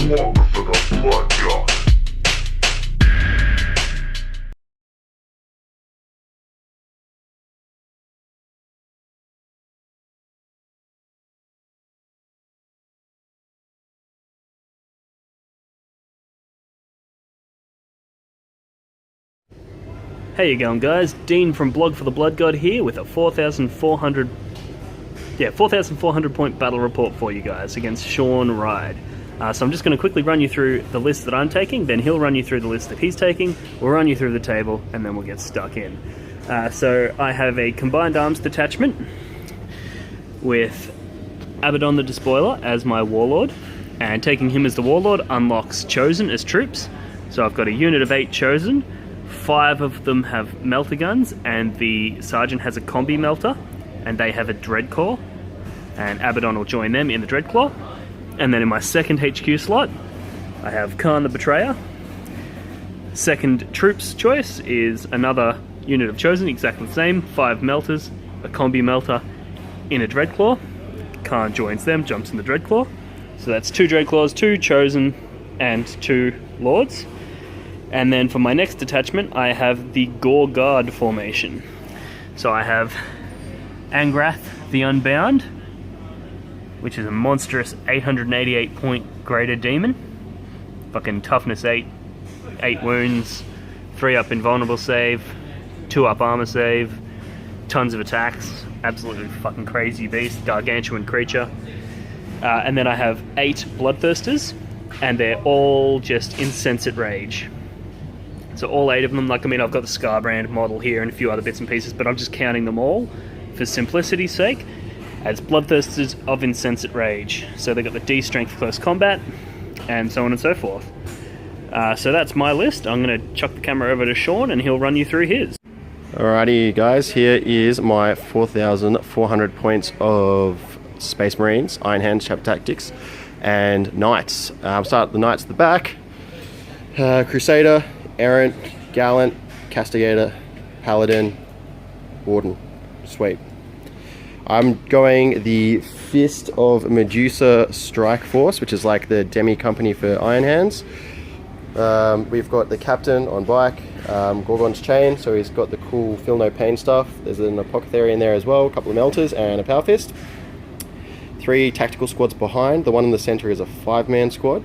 How you going, guys? Dean from Blog for the Blood God here with a 4,400 point battle report for you guys against Khorne Ride. So I'm just going to quickly run you through the list that I'm taking, then he'll run you through the list that he's taking, we'll run you through the table, and then we'll get stuck in. So I have a combined arms detachment with Abaddon the Despoiler as my warlord, and taking him as the warlord unlocks Chosen as troops. So I've got a unit of 8 Chosen. 5 of them have melter guns, and the sergeant has a combi melter, and they have a Dreadcore, and Abaddon will join them in the Dreadclaw. And then in my second HQ slot, I have Khorne the Betrayer. Second troops choice is another unit of Chosen, exactly the same, 5 melters, a combi melter in a Dreadclaw. Khorne joins them, jumps in the Dreadclaw. So that's 2 Dreadclaws, 2 Chosen, and 2 Lords. And then for my next detachment, I have the Gore Guard formation. So I have Angrath the Unbound, which is a monstrous 888 point greater demon. Fucking toughness 8, 8 wounds, 3 up invulnerable save, 2 up armor save, tons of attacks, absolutely fucking crazy beast, gargantuan creature. And then I have 8 Bloodthirsters, and they're all just Insensate Rage. So all 8 of them, like, I mean, I've got the Scarbrand model here and a few other bits and pieces, but I'm just counting them all for simplicity's sake as Bloodthirsters of Insensate Rage. So they've got the D strength for close combat, and so on and so forth. So that's my list. I'm going to chuck the camera over to Sean, and he'll run you through his. Alrighty, guys, here is my 4,400 points of Space Marines, Iron Hands, Chapter Tactics, and Knights. I'll start the Knights at the back. Crusader, Errant, Gallant, Castigator, Paladin, Warden. Sweet. I'm going the Fist of Medusa Strike Force, which is like the demi company for Iron Hands. We've got the Captain on bike, Gorgon's Chain, so he's got the cool Feel No Pain stuff. There's an Apothecary in there as well, a couple of Melters, and a Power Fist. 3 tactical squads behind. The one in the center is a 5-man squad.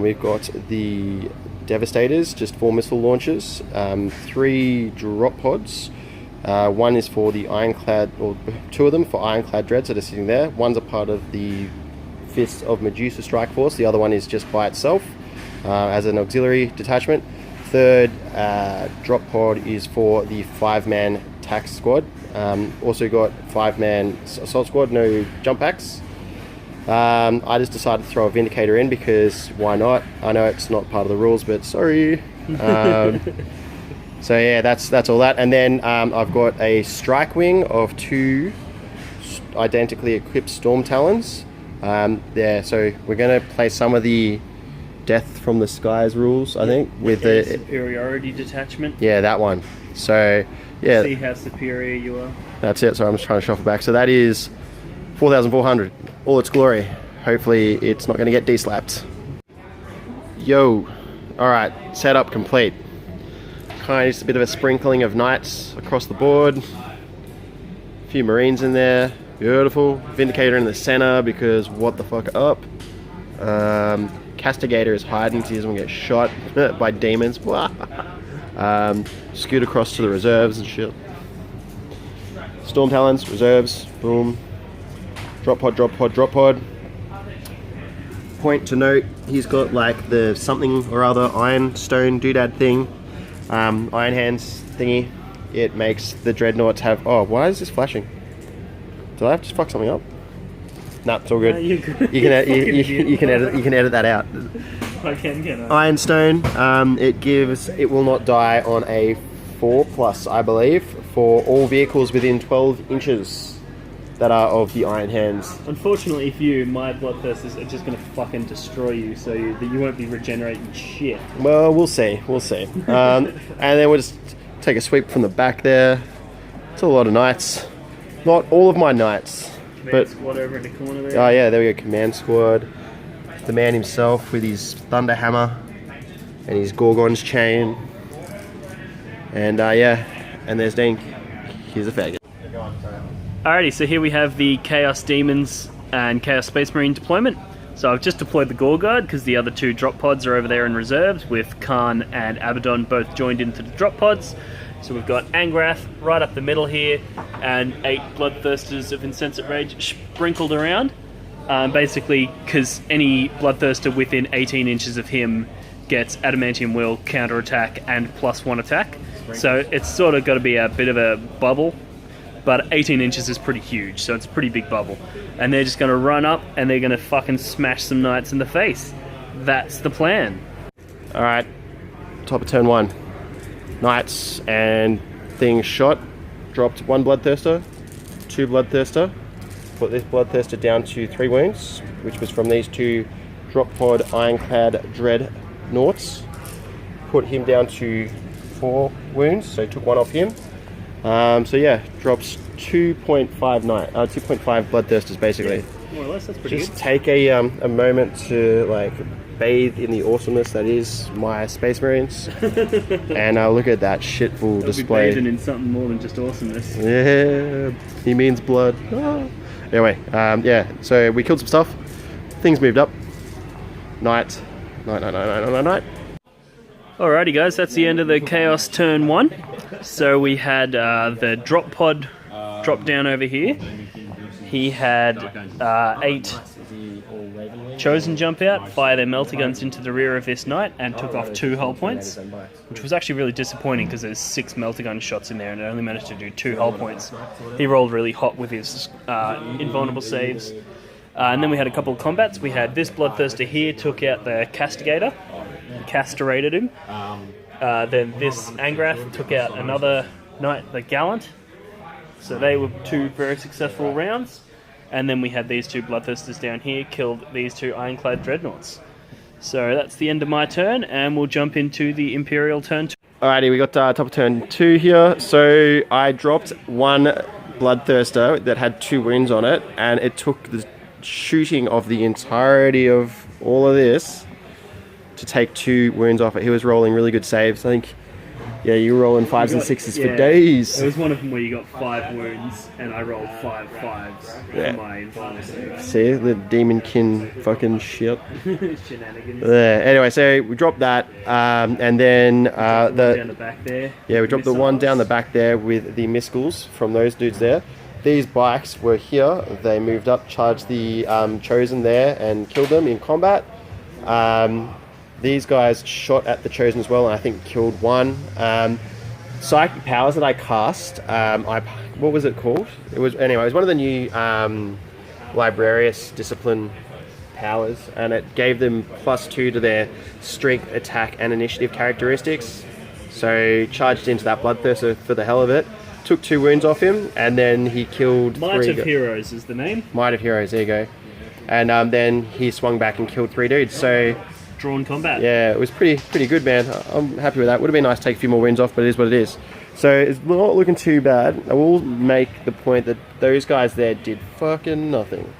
We've got the Devastators, just 4 missile launchers, 3 drop pods. One is for the Ironclad, or 2 of them for Ironclad Dreads that are sitting there. One's a part of the Fist of Medusa Strike Force. The other one is just by itself as an auxiliary detachment. Third drop pod is for the 5-man tax squad. Also got 5-man assault squad, no jump packs. I just decided to throw a Vindicator in because why not? I know it's not part of the rules, but sorry. So yeah, that's all that. And then I've got a Strike Wing of 2 identically equipped Storm Talons. There, so we're going to play some of the Death from the Skies rules, I think, with the superiority detachment. Yeah, that one. So yeah, see how superior you are. That's it. So I'm just trying to shuffle back. So that is 4,400, all its glory. Hopefully it's not going to get de-slapped. Yo, all right, setup complete. Kind of just a bit of a sprinkling of Knights across the board. A few Marines in there, beautiful. Vindicator in the center because what the fuck up. Castigator is hiding so he doesn't get shot by demons. Scoot across to the reserves and shit. Storm Talons, reserves, boom. Drop pod, drop pod, drop pod. Point to note, he's got like the something or other ironstone doodad thing. Iron Hands thingy. It makes the Dreadnoughts have... Oh, why is this flashing? Did I have to fuck something up? Nah, it's all good. You can edit that out. I can. Ironstone. It will not die on a 4+, I believe, for all vehicles within 12 inches that are of the Iron Hands. Unfortunately for you, my Bloodthirsters are just going to fucking destroy you, so you won't be regenerating shit. Well, we'll see. And then we'll just take a sweep from the back there. It's a lot of Knights. Not all of my Knights. Command squad over in the corner there. Oh yeah, there we go, Command Squad. the man himself with his thunder hammer and his Gorgon's chain. And yeah, and there's Dean. Here's a faggot. Alrighty, so here we have the Chaos Demons and Chaos Space Marine deployment. So I've just deployed the Gore Guard because the other two drop pods are over there in reserves, with Khorne and Abaddon both joined into the drop pods. So we've got Angrath right up the middle here, and 8 Bloodthirsters of Insensate Rage sprinkled around. Basically, because any Bloodthirster within 18 inches of him gets Adamantium Will, counterattack, and +1 attack. So it's sort of got to be a bit of a bubble. But 18 inches is pretty huge, so it's a pretty big bubble. And they're just going to run up and they're going to fucking smash some knights in the face. That's the plan. Alright, top of turn 1. Knights and things shot. Dropped 1 Bloodthirster, 2 Bloodthirster. Put this Bloodthirster down to 3 wounds, which was from these 2 drop pod Ironclad Dreadnoughts. Put him down to 4 wounds, so took 1 off him. So yeah, drops 2.5 Bloodthirsters basically. Yeah, more or less, that's pretty Just good. take a moment to like bathe in the awesomeness that is my Space Marines, and look at that shitful They'll display. be bathing in something more than just awesomeness. Yeah, he means blood. Ah. Anyway, yeah. So we killed some stuff. Things moved up. Night. Alrighty guys, that's the end of the Chaos turn 1. So we had the drop pod drop down over here. He had 8 Chosen jump out, fire their melter guns into the rear of this knight, and took off 2 hull points, which was actually really disappointing because there's 6 melter gun shots in there and it only managed to do 2 hull points. He rolled really hot with his invulnerable saves. And then we had a couple of combats. We had this Bloodthirster here, took out the Castigator, castrated him. Then this Angrath took out another knight, the Gallant. So they were 2 very successful rounds. And then we had these 2 Bloodthirsters down here, killed these 2 Ironclad Dreadnoughts. So that's the end of my turn, and we'll jump into the Imperial turn 2. Alrighty, we got top of turn 2 here. So I dropped 1 Bloodthirster that had 2 wounds on it, and it took the shooting of the entirety of all of this to take 2 wounds off it. He was rolling really good saves. I think, yeah, you were rolling 5s and 6s for days. There was one of them where you got 5 wounds, and I rolled 5 5s for my invulnerable saves. See, the Daemonkin fucking shit. Shenanigans. Anyway, so we dropped that, and then Down the back there. yeah, we dropped the one down the back there with the Miscals from those dudes there. These bikes were here. They moved up, charged the Chosen there, and killed them in combat. These guys shot at the Chosen as well, and I think killed 1. Psychic powers that I cast, what was it called? It was one of the new Librarius discipline powers, and it gave them +2 to their strength, attack, and initiative characteristics. So charged into that Bloodthirster for the hell of it. Took 2 wounds off him, and then he killed Might 3 of Heroes is the name. Might of Heroes, there you go. And then he swung back and killed 3 dudes. So Drawn combat. yeah, it was pretty good, man. I'm happy with that. Would have been nice to take a few more wounds off, but it is what it is. So it's not looking too bad. I will make the point that those guys there did fucking nothing.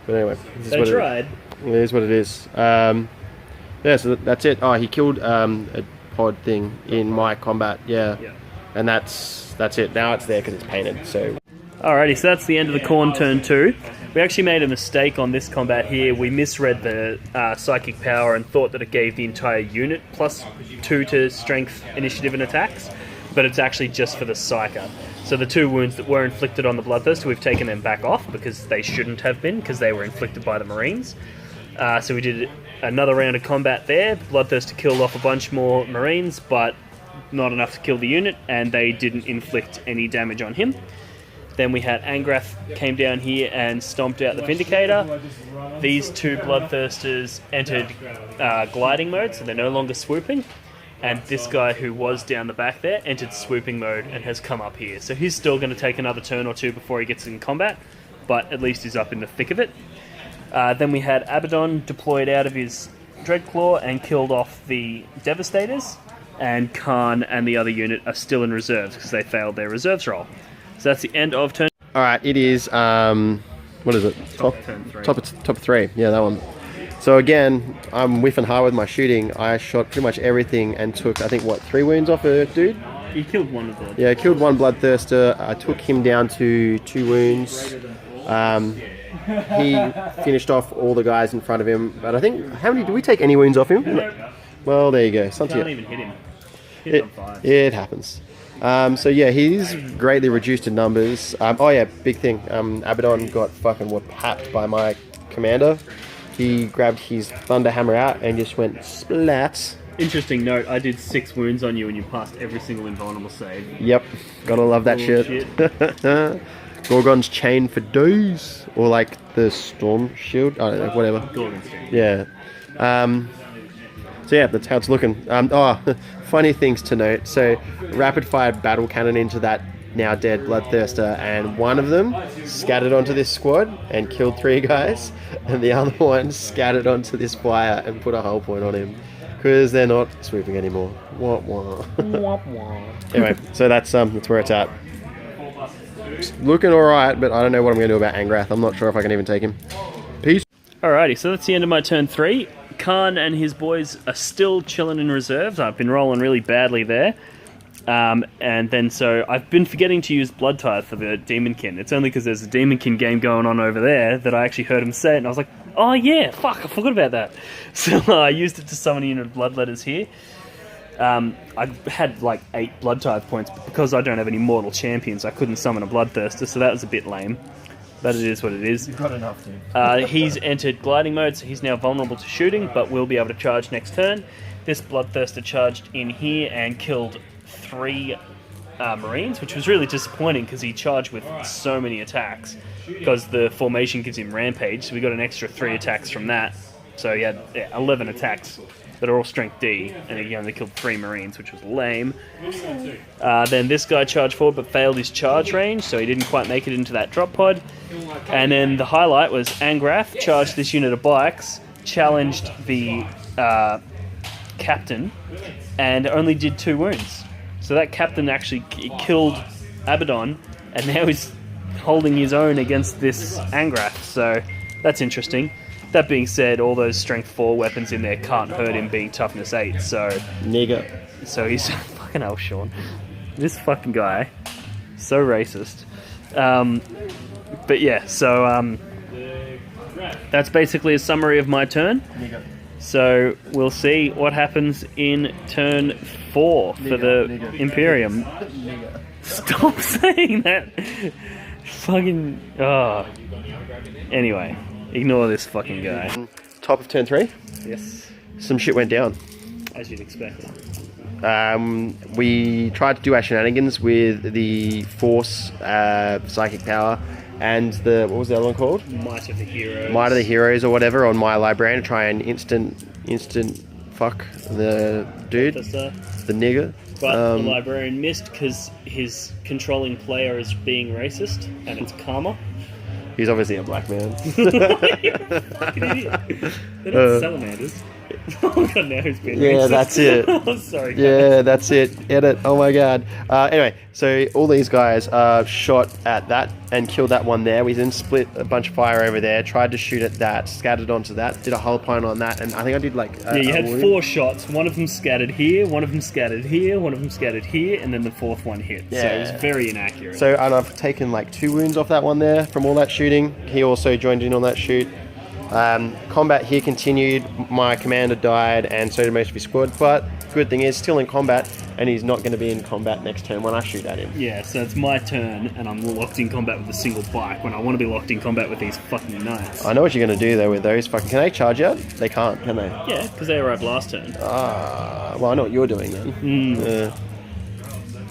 But anyway, this is They what tried. It is what it is. Yeah, so that's it. Oh, he killed a pod thing in my combat. Yeah. And that's it. Now it's there because it's painted. So Alrighty, so that's the end of the Khorne turn 2. We actually made a mistake on this combat here. We misread the psychic power and thought that it gave the entire unit +2 to strength, initiative, and attacks, but it's actually just for the Psyker. So the 2 wounds that were inflicted on the Bloodthirster, we've taken them back off because they shouldn't have been, because they were inflicted by the Marines. So we did another round of combat there. Bloodthirster killed off a bunch more Marines, but not enough to kill the unit, and they didn't inflict any damage on him. Then we had Angrath came down here and stomped out the Vindicator. These 2 Bloodthirsters entered gliding mode, so they're no longer swooping. And this guy who was down the back there entered swooping mode and has come up here. So he's still going to take another turn or 2 before he gets in combat, but at least he's up in the thick of it. Then we had Abaddon deployed out of his Dreadclaw and killed off the Devastators. And Khorne and the other unit are still in reserves because they failed their reserves roll. So that's the end of turn. alright, it is what is it? Top turn 3. Top 3. Yeah, that one. So again, I'm whiffing hard with my shooting. I shot pretty much everything and took, I think, what, 3 wounds off a dude? You killed one of them. Yeah, I killed one bloodthirster. I took him down to 2 wounds. He finished off all the guys in front of him. But I think, how many, did we take any wounds off him? No. Well, there you go. Can't even hit him. It happens. So yeah, he's greatly reduced in numbers. Oh yeah, big thing. Abaddon got fucking whapped by my commander. He grabbed his thunder hammer out and just went splat. Interesting note, I did 6 wounds on you and you passed every single invulnerable save. Yep, gotta love that shit. Gorgon's chain for days, or like the storm shield. I don't know, whatever. Gorgon's chain. Yeah. So yeah, that's how it's looking. Funny things to note. So, rapid fire battle cannon into that now dead bloodthirster, and one of them scattered onto this squad and killed 3 guys, and the other one scattered onto this flyer and put a hull point on him because they're not swooping anymore. Wah, wah. Anyway, so that's where it's at. It's looking all right, but I don't know what I'm going to do about Angrath. I'm not sure if I can even take him. Peace. Alrighty, so that's the end of my turn 3. Khorne and his boys are still chilling in reserves. I've been rolling really badly there. And then so I've been forgetting to use Blood Tithe for the Daemonkin. It's only because there's a Daemonkin game going on over there that I actually heard him say it, and I was like, oh yeah, fuck, I forgot about that. So I used it to summon a unit of Bloodletters here. I had like 8 Blood Tithe points, but because I don't have any mortal champions, I couldn't summon a Bloodthirster, so that was a bit lame. But it is what it is. You've got enough to. He's entered gliding mode, so he's now vulnerable to shooting, but will be able to charge next turn. This Bloodthirster charged in here and killed 3 Marines, which was really disappointing because he charged with so many attacks. Because the formation gives him Rampage, so we got an extra 3 attacks from that. So he had 11 attacks that are all strength D, and he only killed 3 Marines, which was lame. Then this guy charged forward but failed his charge range, so he didn't quite make it into that drop pod. And then the highlight was Angrath charged this unit of bikes, challenged the captain, and only did 2 wounds. So that captain actually killed Abaddon, and now he's holding his own against this Angrath, so that's interesting. That being said, all those strength 4 weapons in there can't hurt him being toughness 8, so... Nigger. So he's... Fucking hell, Sean. This fucking guy. So racist. But yeah, so... that's basically a summary of my turn. Nigger. So we'll see what happens in turn 4 for the Imperium. Nigger. Stop saying that! Fucking... Oh. Anyway. Ignore this fucking guy. Top of turn 3. Yes. Some shit went down. As you'd expect. We tried to do our shenanigans with the Force Psychic Power and the, what was the other one called? Might of the Heroes. Might of the Heroes or whatever on my librarian to try and instant fuck the dude, Officer. the nigger. But the librarian missed because his controlling player is being racist, and it's karma. He's obviously a black man. You're a fucking idiot. They're not salamanders. Oh god, now who's being racist? Yeah, that's it. Oh, sorry. Guys. Yeah, that's it. Edit. Oh my god. Anyway, so all these guys shot at that and killed that one there. We then split a bunch of fire over there, tried to shoot at that, scattered onto that, did a hull point on that, and I think I did like... yeah, you had 4 shots. One of them scattered here, one of them scattered here, one of them scattered here, and then the 4th one hit. Yeah. So it was very inaccurate. So, and I've taken like 2 wounds off that one there from all that shooting. He also joined in on that shoot. Combat here continued. My commander died, and so did most of his squad. But good thing is, still in combat, and he's not going to be in combat next turn when I shoot at him. Yeah, so it's my turn, and I'm locked in combat with a single bike when I want to be locked in combat with these fucking knights. I know what you're going to do though with those fucking. Can they charge out? They can't, can they? Yeah, because they arrived last turn. Well, I know what you're doing then.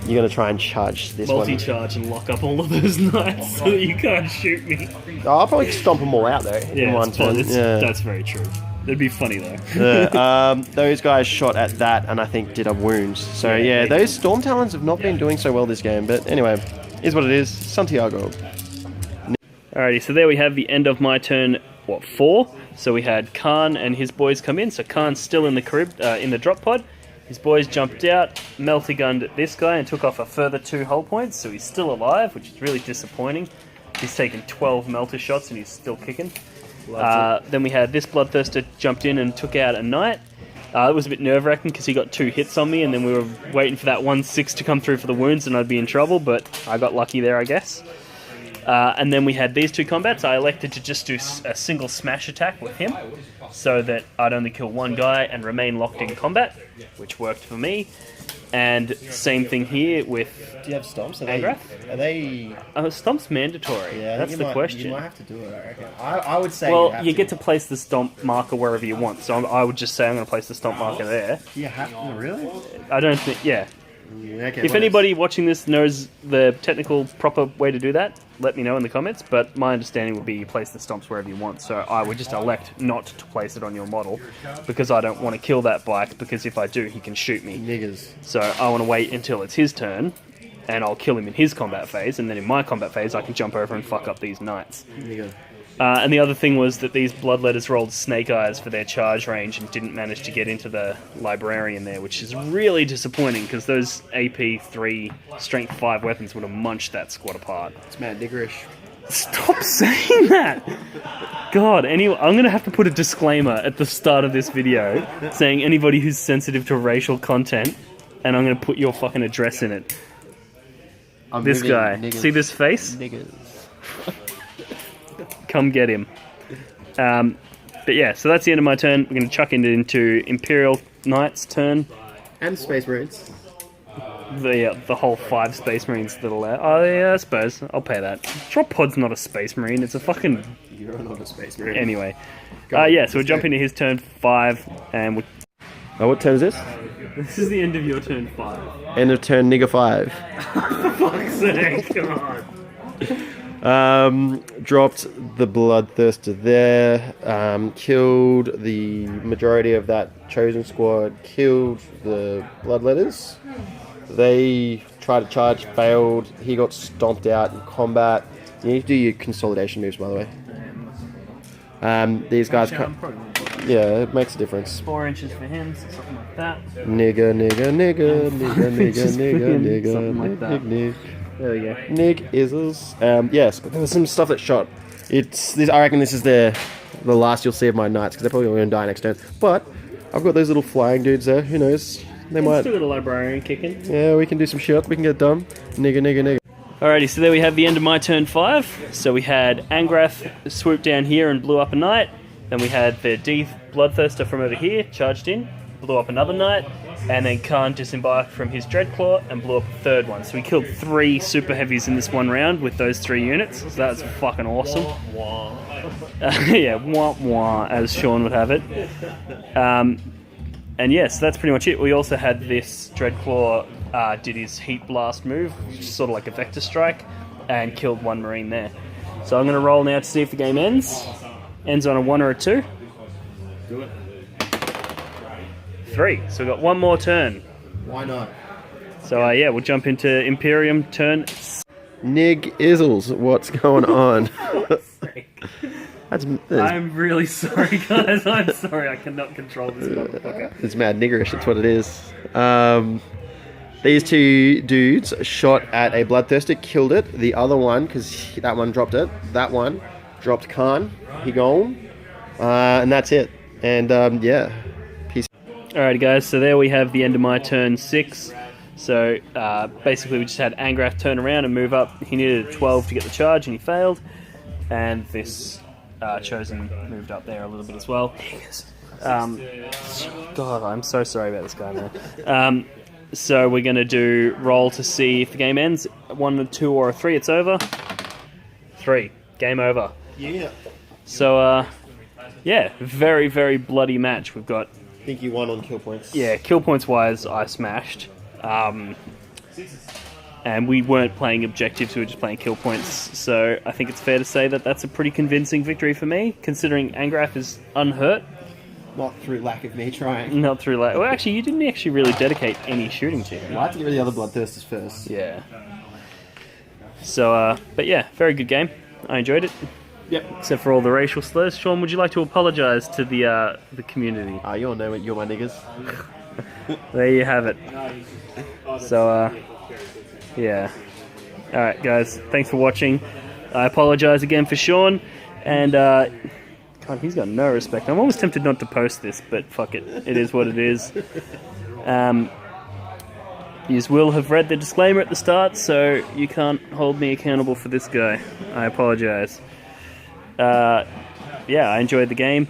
You're going to try and charge this one. Multi-charge and lock up all of those knights so that you can't shoot me. I'll probably stomp them all out though in one turn. That's very true. That'd be funny though. Those guys shot at that and I think did a wound. So yeah, those Storm Talons have not been doing so well this game. But anyway, is what it is. Santiago. Alrighty, so there we have the end of my turn, 4? So we had Khorne and his boys come in. So Khan's still in the in the drop pod. His boys jumped out, melty-gunned this guy and took off a further 2 hull points, so he's still alive, which is really disappointing. He's taken 12 melter shots and he's still kicking. Then we had this Bloodthirster jumped in and took out a knight. It was a bit nerve-wracking because he got 2 hits on me, and then we were waiting for that 1/6 to come through for the wounds, and I'd be in trouble, but I got lucky there, I guess. And then we had these 2 combats. I elected to just do a single smash attack with him, so that I'd only kill 1 guy and remain locked in combat, which worked for me. And same thing here with... Do you have stomps? Angrath? Are they... Stomp's mandatory. Yeah, that's the question. You might have to do it, I reckon. I would say well, you get to place the stomp marker wherever you want, so I would just say I'm going to place the stomp marker there. You have to? Really? I don't think... Yeah. Okay, if anybody watching this knows the technical, proper way to do that, let me know in the comments, but my understanding would be you place the stomps wherever you want, so I would just elect not to place it on your model, because I don't want to kill that bike, because if I do, he can shoot me. Niggers. So I want to wait until it's his turn, and I'll kill him in his combat phase, and then in my combat phase I can jump over and fuck up these knights. Nigger. And the other thing was that these Bloodletters rolled Snake Eyes for their charge range and didn't manage to get into the Librarian there, which is really disappointing because those AP 3, Strength 5 weapons would have munched that squad apart. It's mad niggerish. Stop saying that! God, anyway, I'm going to have to put a disclaimer at the start of this video saying anybody who's sensitive to racial content, and I'm going to put your fucking address in it. This guy. Niggers. See this face? Niggers. Come get him. But yeah, so that's the end of my turn. We're going to chuck it into Imperial Knight's turn. And Space Marines. The whole 5 Space Marines that are there. Oh yeah, I suppose. I'll pay that. Drop Pod's not a Space Marine, it's a fucking... You're not a Space Marine. Anyway. Yeah, so we're jumping to his turn 5, and we're... Oh, what turn is this? This is the end of your turn 5. End of turn nigger 5. For fuck's sake, come on. Dropped the Bloodthirster there, killed the majority of that chosen squad, killed the Bloodletters. They tried to charge, failed. He got stomped out in combat. You need to do your consolidation moves, by the way. These guys yeah, it makes a difference. 4 inches for him, so something like that. Nigger, nigger, nigger, nigger, nigger, nigger, nigger, Something like that. nigger. There we go. Nick Izzles. Yes, but there was some stuff that shot. It's this. I reckon this is the last you'll see of my knights because they're probably going to die next turn. But I've got those little flying dudes there. Who knows? They might. Still got a Librarian kicking. Yeah, we can do some shit. We can get done. Nigger, nigger, nigger. Alrighty, so there we have the end of my turn 5. So we had Angrath swoop down here and blew up a knight. Then we had the D Bloodthirster from over here charged in, blew up another knight. And then Khorne disembarked from his Dreadclaw and blew up a 3rd one. So we killed 3 super heavies in this one round with those 3 units. So that's fucking awesome. Yeah, wah wah, as Sean would have it. And yes, that's pretty much it. We also had this Dreadclaw did his Heat Blast move, which is sort of like a Vector Strike, and killed 1 Marine there. So I'm going to roll now to see if the game ends. Ends on a 1 or a 2. Do it. 3. So we've got 1 more turn. Why not? So yeah, we'll jump into Imperium turn. Nig Izzles, what's going on? that's I'm really sorry, guys. I'm sorry. I cannot control this motherfucker. It's mad niggerish. That's what it is. These 2 dudes shot at a Bloodthirster, killed it. The other one, because that one dropped it. That one dropped Khorne. He gone. And that's it. And yeah. Peace. Alrighty, guys. So there we have the end of my turn 6. So basically, we just had Angrath turn around and move up. He needed a 12 to get the charge, and he failed. And this Chosen moved up there a little bit as well. God, I'm so sorry about this guy, man. So we're going to do roll to see if the game ends. 1, a 2, or a 3, it's over. 3. Game over. Yeah. So, yeah, very, very bloody match. We've got... I think you won on kill points. Yeah, kill points wise, I smashed. And we weren't playing objectives, we were just playing kill points. So I think it's fair to say that that's a pretty convincing victory for me, considering Angrath is unhurt. Not through lack of me trying. Not through like... Well, actually, you didn't actually really dedicate any shooting to him. I had to get rid of the other Bloodthirsters first. Yeah. So, but yeah, very good game. I enjoyed it. Yep. Except for all the racial slurs. Sean, would you like to apologise to the community? You all know it. You're my niggas. There you have it. So, yeah. Alright, guys. Thanks for watching. I apologise again for Sean. And, God, God, he's got no respect. I'm almost tempted not to post this, but fuck it. It is what it is. You will have read the disclaimer at the start, so you can't hold me accountable for this guy. I apologize. Yeah, I enjoyed the game,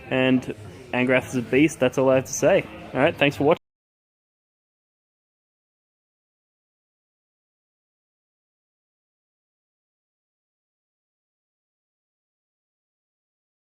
and Angrath is a beast. That's all I have to say. Alright, thanks for watching.